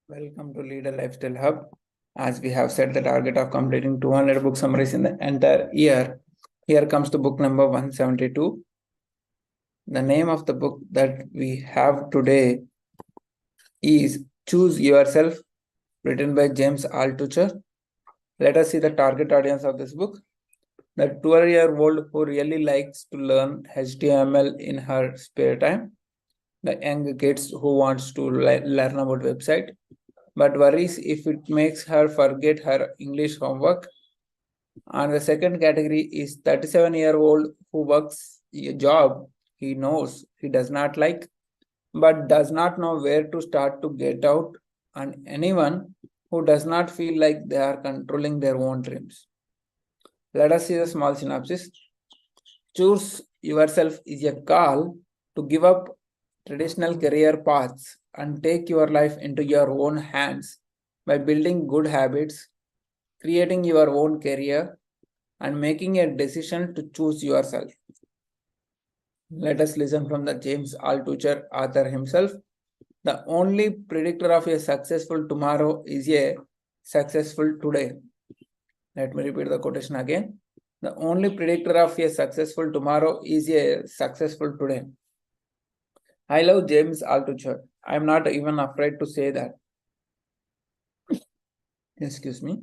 Welcome to Leader Lifestyle Hub. As we have set the target of completing 200 book summaries in the entire year, here comes the book number 172. The name of the book that we have today is Choose Yourself, written by James Altucher. Let us see the target audience of this book. The 12-year-old who really likes to learn HTML in her spare time. The young kids who wants to learn about website but worries if it makes her forget her English homework. And the second category is 37-year-old who works a job he knows he does not like, but does not know where to start to get out, and anyone who does not feel like they are controlling their own dreams. Let us see the small synopsis. Choose yourself is a call to give up traditional career paths and take your life into your own hands by building good habits, creating your own career, and making a decision to choose yourself. Let us listen from the James Altucher author himself. The only predictor of a successful tomorrow is a successful today. Let me repeat the quotation again. The only predictor of a successful tomorrow is a successful today. I love James Altucher. I am not even afraid to say that. Excuse me.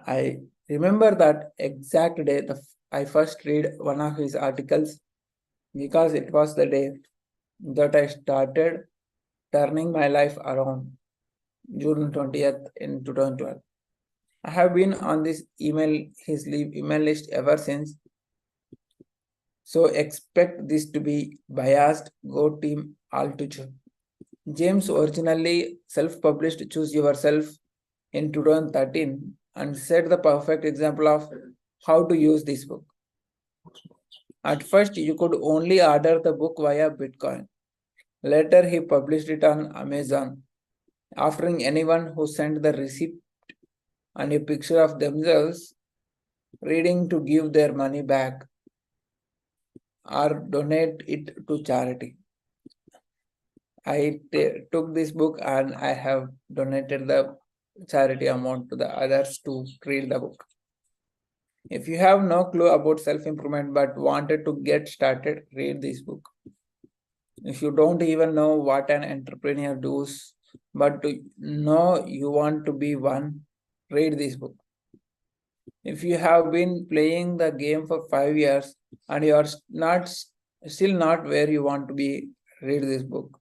I remember that exact day I first read one of his articles because it was the day that I started turning my life around, June 20th in 2012. I have been on his email list ever since. So expect this to be biased. Go team Altucher. James originally self-published Choose Yourself in 2013 and set the perfect example of how to use this book. At first, you could only order the book via Bitcoin. Later, he published it on Amazon, offering anyone who sent the receipt and a picture of themselves reading to give their money back or donate it to charity. I took this book and I have donated the charity amount to the others to read the book. If you have no clue about self-improvement but wanted to get started, read this book. If you don't even know what an entrepreneur does, but to know you want to be one, read this book. If you have been playing the game for 5 years and you are still not where you want to be, read this book.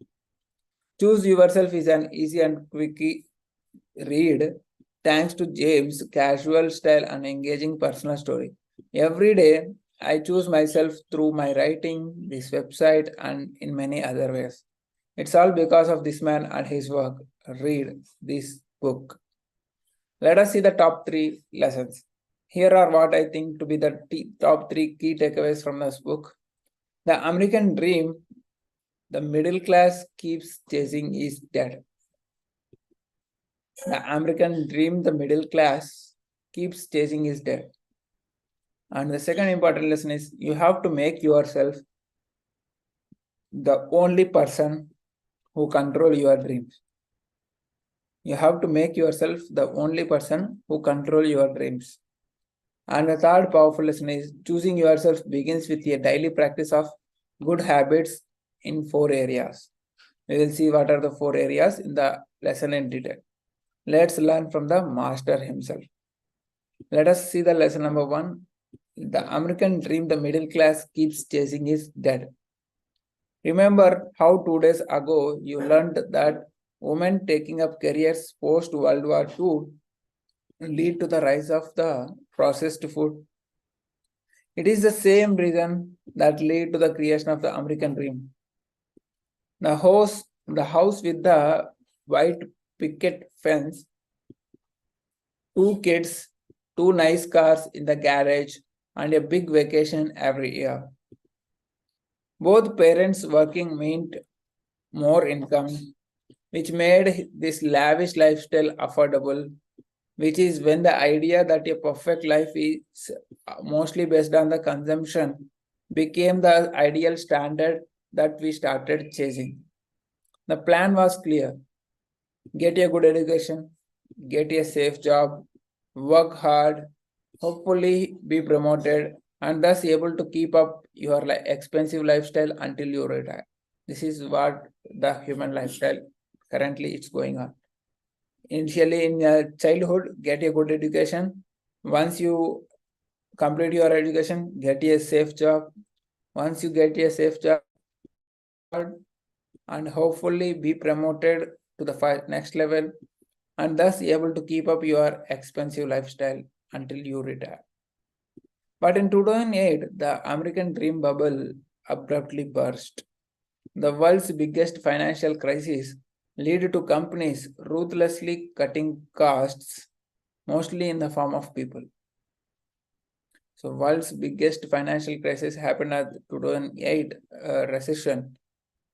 Choose Yourself is an easy and quick read thanks to James' casual style and engaging personal story. Every day, I choose myself through my writing, this website, and in many other ways. It's all because of this man and his work. Read this book. Let us see the top 3 lessons. Here are what I think to be the top 3 key takeaways from this book. The American dream, the middle class keeps chasing, is dead. The American dream, the middle class keeps chasing, is dead. And the second important lesson is you have to make yourself the only person who control your dreams. You have to make yourself the only person who control your dreams. And the third powerful lesson is choosing yourself begins with a daily practice of good habits in 4 areas. We will see what are the 4 areas in the lesson in detail. Let's learn from the master himself. Let us see the lesson number 1. The American dream the middle class keeps chasing is dead. Remember how 2 days ago you learned that women taking up careers post World War II lead to the rise of the processed food. It is the same reason that led to the creation of the American dream. The house with the white picket fence, 2 kids, 2 nice cars in the garage, and a big vacation every year. Both parents working meant more income, which made this lavish lifestyle affordable, which is when the idea that a perfect life is mostly based on the consumption became the ideal standard that we started chasing. The plan was clear. Get a good education, get a safe job, work hard, hopefully be promoted, and thus able to keep up your expensive lifestyle until you retire. This is what the human lifestyle currently is going on. Initially in your childhood, get a good education. Once you complete your education, get a safe job. Once you get a safe job, and hopefully be promoted to the next level, and thus able to keep up your expensive lifestyle until you retire. But in 2008, the American dream bubble abruptly burst. The world's biggest financial crisis led to companies ruthlessly cutting costs, mostly in the form of people. So, world's biggest financial crisis happened at 2008 recession.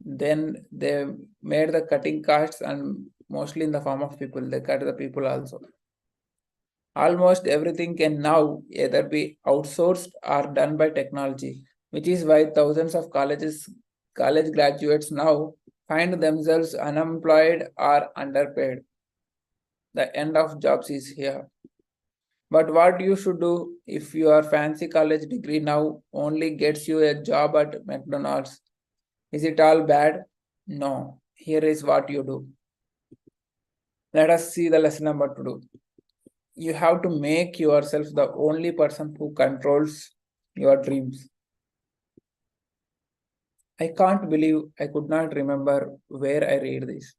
Then they made the cutting costs and mostly in the form of people. They cut the people also. Almost everything can now either be outsourced or done by technology, which is why thousands of college graduates now find themselves unemployed or underpaid. The end of jobs is here. But what you should do if your fancy college degree now only gets you a job at McDonald's? Is it all bad? No. Here is what you do. Let us see the lesson number 2. You have to make yourself the only person who controls your dreams. I can't believe I could not remember where I read this.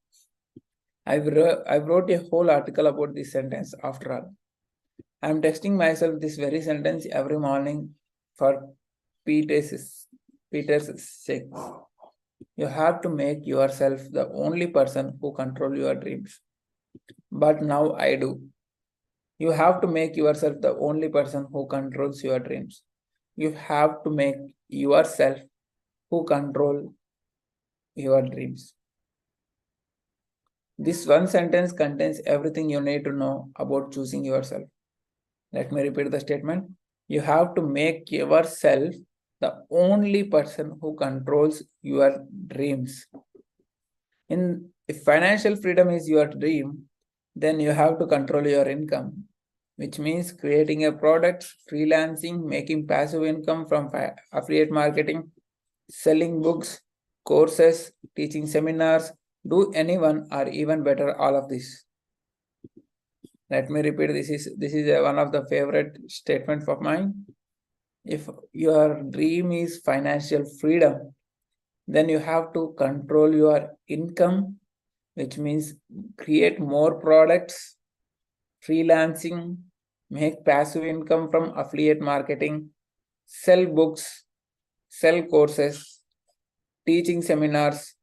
I wrote a whole article about this sentence after all. I am texting myself this very sentence every morning for Peter's sake. You have to make yourself the only person who controls your dreams. But now I do. You have to make yourself the only person who controls your dreams. You have to make yourself who control your dreams. This one sentence contains everything you need to know about choosing yourself. Let me repeat the statement. You have to make yourself the only person who controls your dreams. If financial freedom is your dream, then you have to control your income, which means creating a product, freelancing, making passive income from affiliate marketing, selling books, courses, teaching seminars, do anyone or even better all of this. Let me repeat, this is one of the favorite statements of mine. If your dream is financial freedom, then you have to control your income, which means create more products, freelancing, make passive income from affiliate marketing, sell books, sell courses, teaching seminars,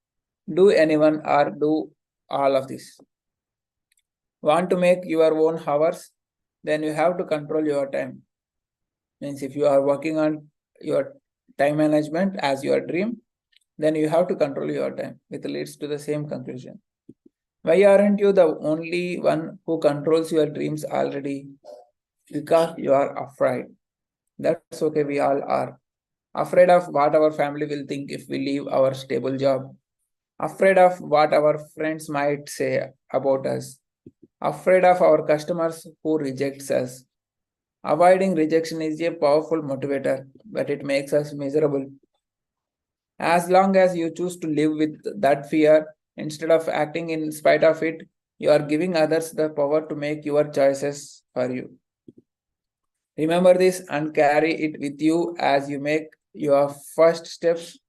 do anyone or do all of this. Want to make your own hours? Then you have to control your time. Means if you are working on your time management as your dream, then you have to control your time, which leads to the same conclusion. Why aren't you the only one who controls your dreams already? Because you are afraid. That's okay, we all are. Afraid of what our family will think if we leave our stable job. Afraid of what our friends might say about us. Afraid of our customers who rejects us. Avoiding rejection is a powerful motivator, but it makes us miserable. As long as you choose to live with that fear instead of acting in spite of it, you are giving others the power to make your choices for you. Remember this and carry it with you as you make your first steps.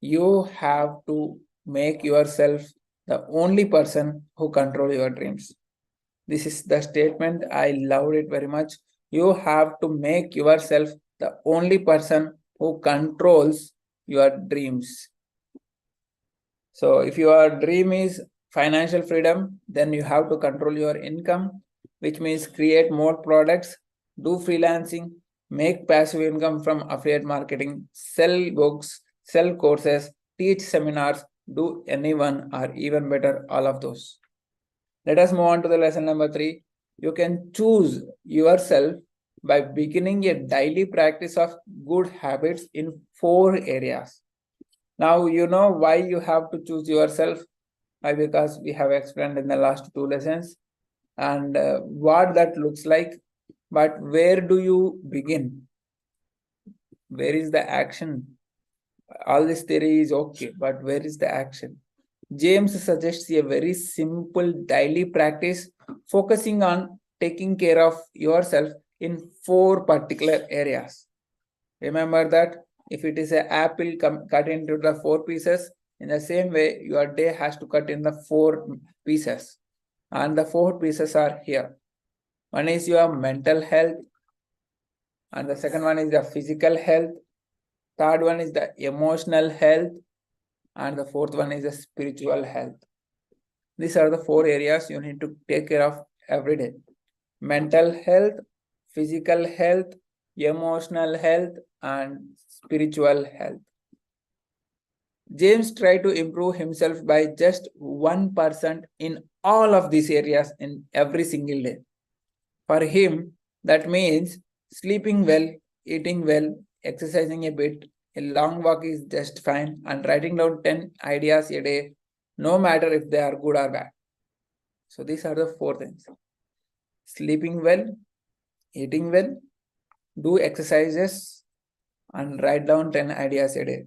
You have to make yourself the only person who control your dreams. This is the statement. I loved it very much. You have to make yourself the only person who controls your dreams. So if your dream is financial freedom, then you have to control your income, which means create more products, do freelancing, make passive income from affiliate marketing, sell books, sell courses, teach seminars, do anyone or even better all of those. Let us move on to the lesson number 3. You can choose yourself by beginning a daily practice of good habits in 4 areas. Now you know why you have to choose yourself. Why? Because we have explained in the last 2 lessons and what that looks like. But where do you begin? Where is the action? All this theory is okay, but where is the action? James suggests a very simple daily practice focusing on taking care of yourself in 4 particular areas. Remember that if it is an apple cut into the 4 pieces, in the same way, your day has to cut in the 4 pieces. And the 4 pieces are here. One is your mental health, and the second one is the physical health. Third one is the emotional health, and the fourth one is the spiritual health. These are the 4 areas you need to take care of every day. Mental health, physical health, emotional health, and spiritual health. James tried to improve himself by just 1% in all of these areas in every single day. For him, that means sleeping well, eating well, exercising a bit, a long walk is just fine, and writing down 10 ideas a day, no matter if they are good or bad. So these are the 4 things. Sleeping well, eating well, do exercises, and write down 10 ideas a day.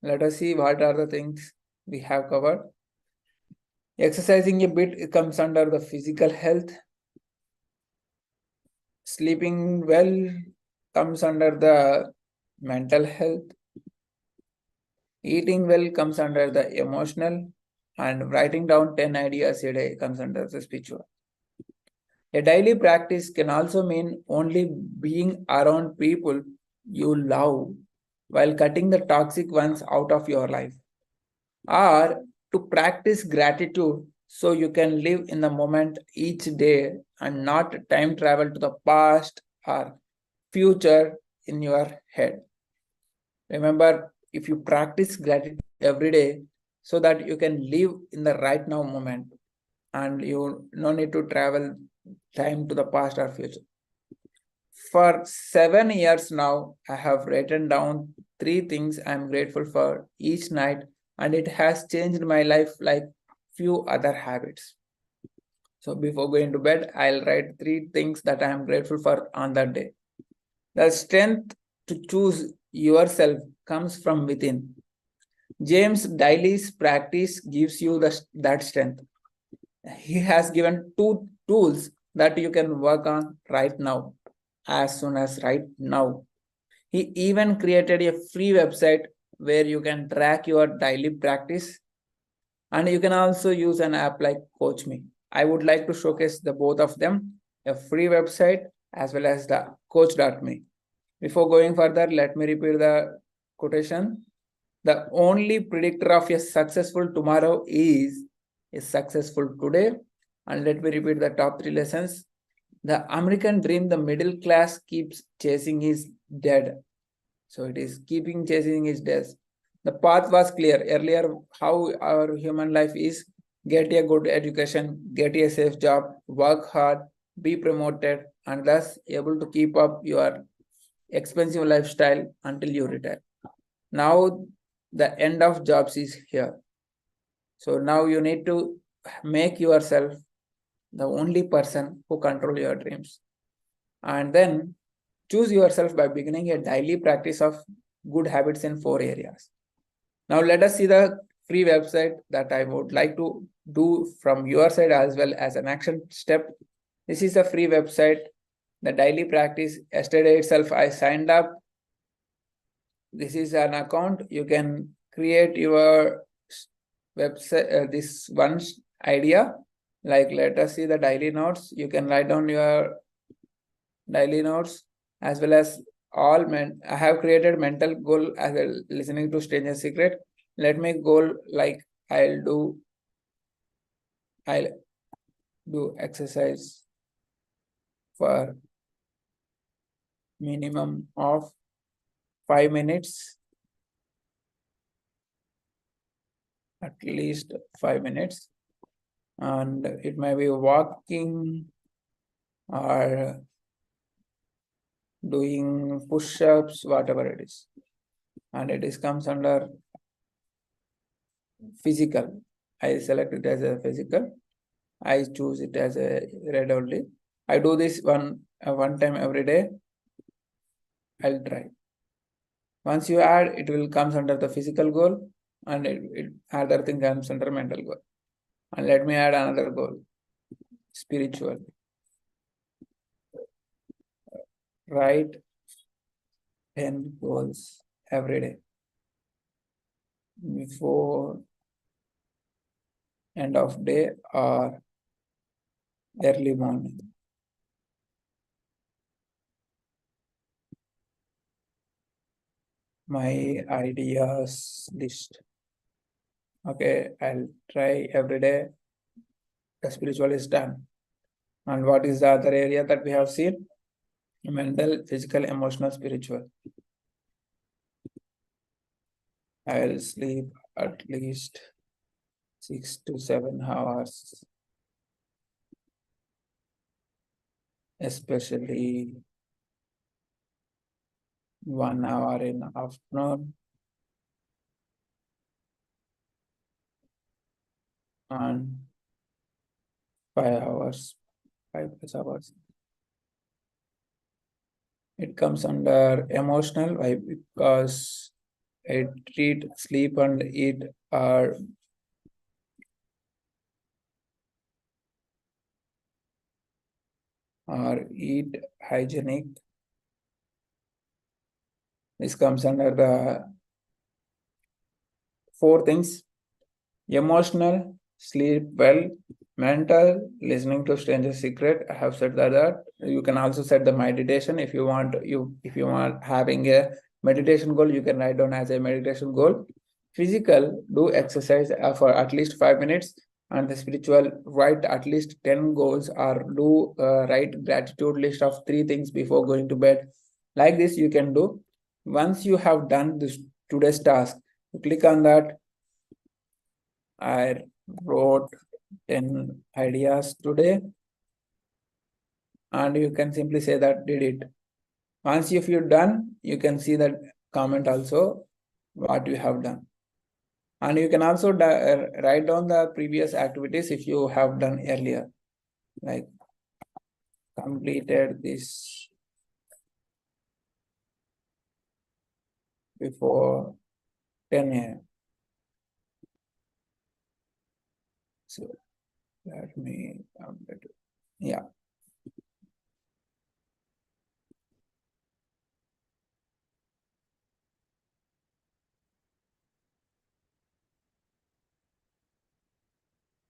Let us see what are the things we have covered. Exercising a bit comes under the physical health. Sleeping well comes under the mental health. Eating well comes under the emotional, and writing down 10 ideas a day comes under the spiritual. A daily practice can also mean only being around people you love while cutting the toxic ones out of your life, or to practice gratitude so you can live in the moment each day and not time travel to the past or future in your head. Remember, if you practice gratitude every day so that you can live in the right now moment and you no need to travel time to the past or future. For 7 years now, I have written down 3 things I'm grateful for each night, and it has changed my life like few other habits. So before going to bed, I'll write 3 things that I am grateful for on that day. The strength to choose yourself comes from within. James Daly's practice gives you that strength. He has given 2 tools that you can work on right now, as soon as right now. He even created a free website where you can track your daily practice, and you can also use an app like Coach Me. I would like to showcase the both of them, a free website as well as the coach.me. Before going further, let me repeat the quotation. The only predictor of a successful tomorrow is a successful today. And let me repeat the top 3 lessons. The American dream, the middle class keeps chasing is dead. So it is keeping chasing is dead. The path was clear earlier how our human life is: get a good education, get a safe job, work hard, be promoted, and thus able to keep up your expensive lifestyle until you retire. Now the end of jobs is here. So now you need to make yourself the only person who control your dreams. And then choose yourself by beginning a daily practice of good habits in 4 areas. Now let us see the free website that I would like to do from your side as well as an action step. This is a free website, the daily practice. Yesterday itself I signed up. This is an account. You can create your website, this one idea. Like let us see the daily notes. You can write down your daily notes as well as all I have created mental goal as well, listening to Stranger Secret. Let me goal like I'll do exercise for minimum of 5 minutes, at least 5 minutes, and it may be walking or doing push-ups, whatever it is, and it is comes under physical. I select it as a physical. I choose it as a red only. I do this one time every day. I'll try. Once you add, it will comes under the physical goal, and other thing comes under mental goal. And let me add another goal, spiritual. Write 10 goals every day before end of day or early morning. My ideas list. Okay, I'll try every day. The spiritual is done. And what is the other area that we have seen? Mental, physical, emotional, spiritual. I will sleep at least 6 to 7 hours, especially 1 hour in the afternoon and 5 hours, 5 plus hours. It comes under emotional. Why? Because I treat sleep and eat are eat hygienic. This comes under the 4 things: emotional, sleep well; mental, listening to stranger secret. I have said that. You can also set the meditation if you want. If you want having a meditation goal, you can write down as a meditation goal. Physical, do exercise for at least 5 minutes. And the spiritual, write at least 10 goals or do write gratitude list of 3 things before going to bed. Like this, you can do. Once you have done this today's task, you click on that. I wrote 10 ideas today, and you can simply say that did it. Once if you're done, you can see that comment also what you have done. And you can also write down the previous activities if you have done earlier, like completed this before 10 a.m. So let me complete it. Yeah.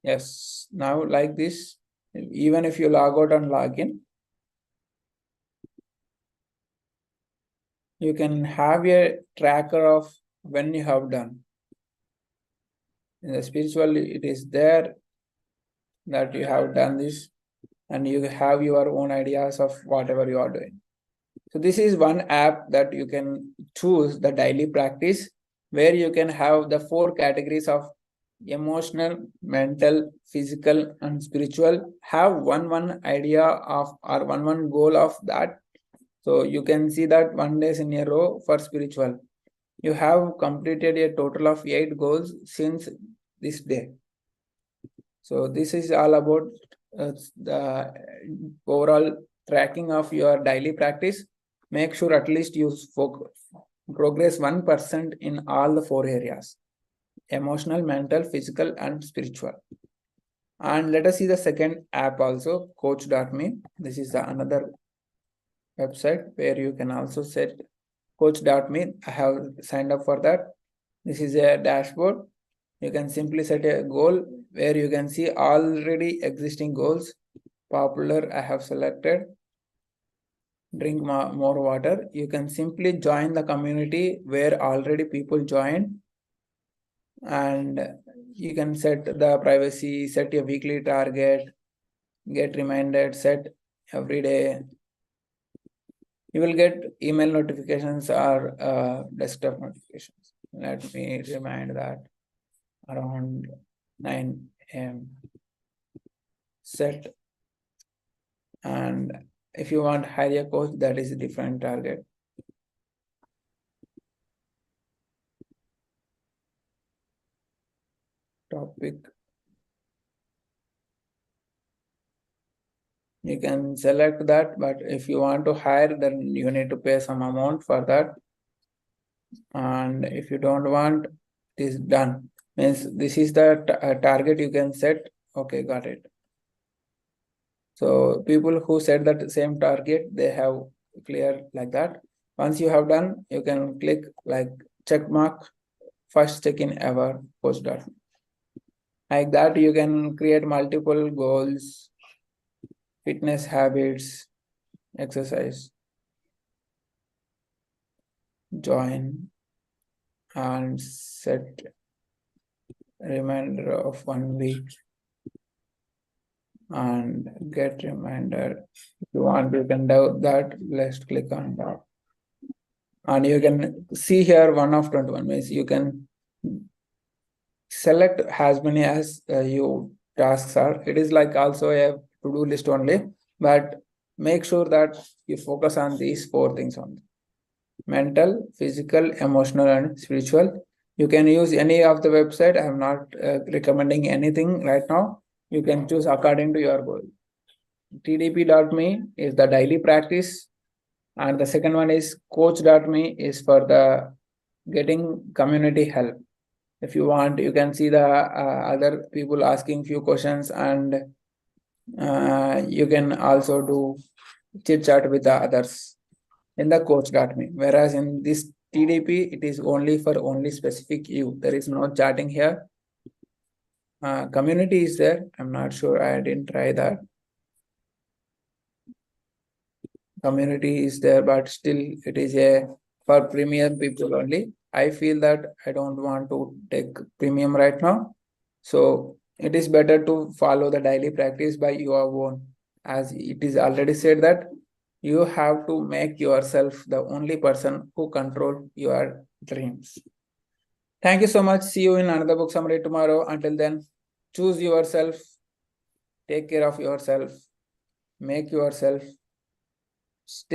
Yes. Now like this, even if you log out and log in, you can have a tracker of when you have done. In the spiritual, it is there that you have done this, and you have your own ideas of whatever you are doing. So this is one app that you can choose the daily practice, where you can have the 4 categories of emotional, mental, physical, and spiritual. Have one idea of or one goal of that. So you can see that 1 days in a row for spiritual. You have completed a total of 8 goals since this day. So this is all about the overall tracking of your daily practice. Make sure at least you progress 1% in all the 4 areas: emotional, mental, physical, and spiritual. And let us see the second app also, coach.me. This is another website where you can also set coach.me. I have signed up for that. This is a dashboard. You can simply set a goal where you can see already existing goals. Popular, I have selected. Drink more water. You can simply join the community where already people join, and you can set the privacy, set your weekly target, get reminded, set every day. You will get email notifications or desktop notifications. Let me remind that around 9 a.m. set. And if you want hire a coach, that is a different target. Topic You can select that, but if you want to hire, then you need to pay some amount for that. And if you don't want, it is done. Means this is the target you can set. Okay, got it. So people who set that same target, they have clear like that. Once you have done, you can click like check mark, first check-in ever post.me. Like that, you can create multiple goals, fitness habits, exercise, join, and set reminder of 1 week and get reminder. If you want, you can do that. Let's click on that. And you can see here 1 of 21 means you can select as many as you tasks are. It is like also a to-do list only, but make sure that you focus on these 4 things only: mental, physical, emotional, and spiritual. You can use any of the website. I am not recommending anything right now. You can choose according to your goal. TDP.me is the daily practice, and the second one is coach.me is for the getting community help. If you want, you can see the other people asking few questions, and you can also do chit chat with the others in the coach.me. Whereas in this TDP, it is only for only specific you. There is no chatting here. Community is there. I'm not sure. I didn't try that. Community is there, but still it is a for premium people only. I feel that I don't want to take premium right now. So it is better to follow the daily practice by your own. As it is already said that you have to make yourself the only person who control your dreams. Thank you so much. See you in another book summary tomorrow. Until then, choose yourself, take care of yourself, make yourself, stay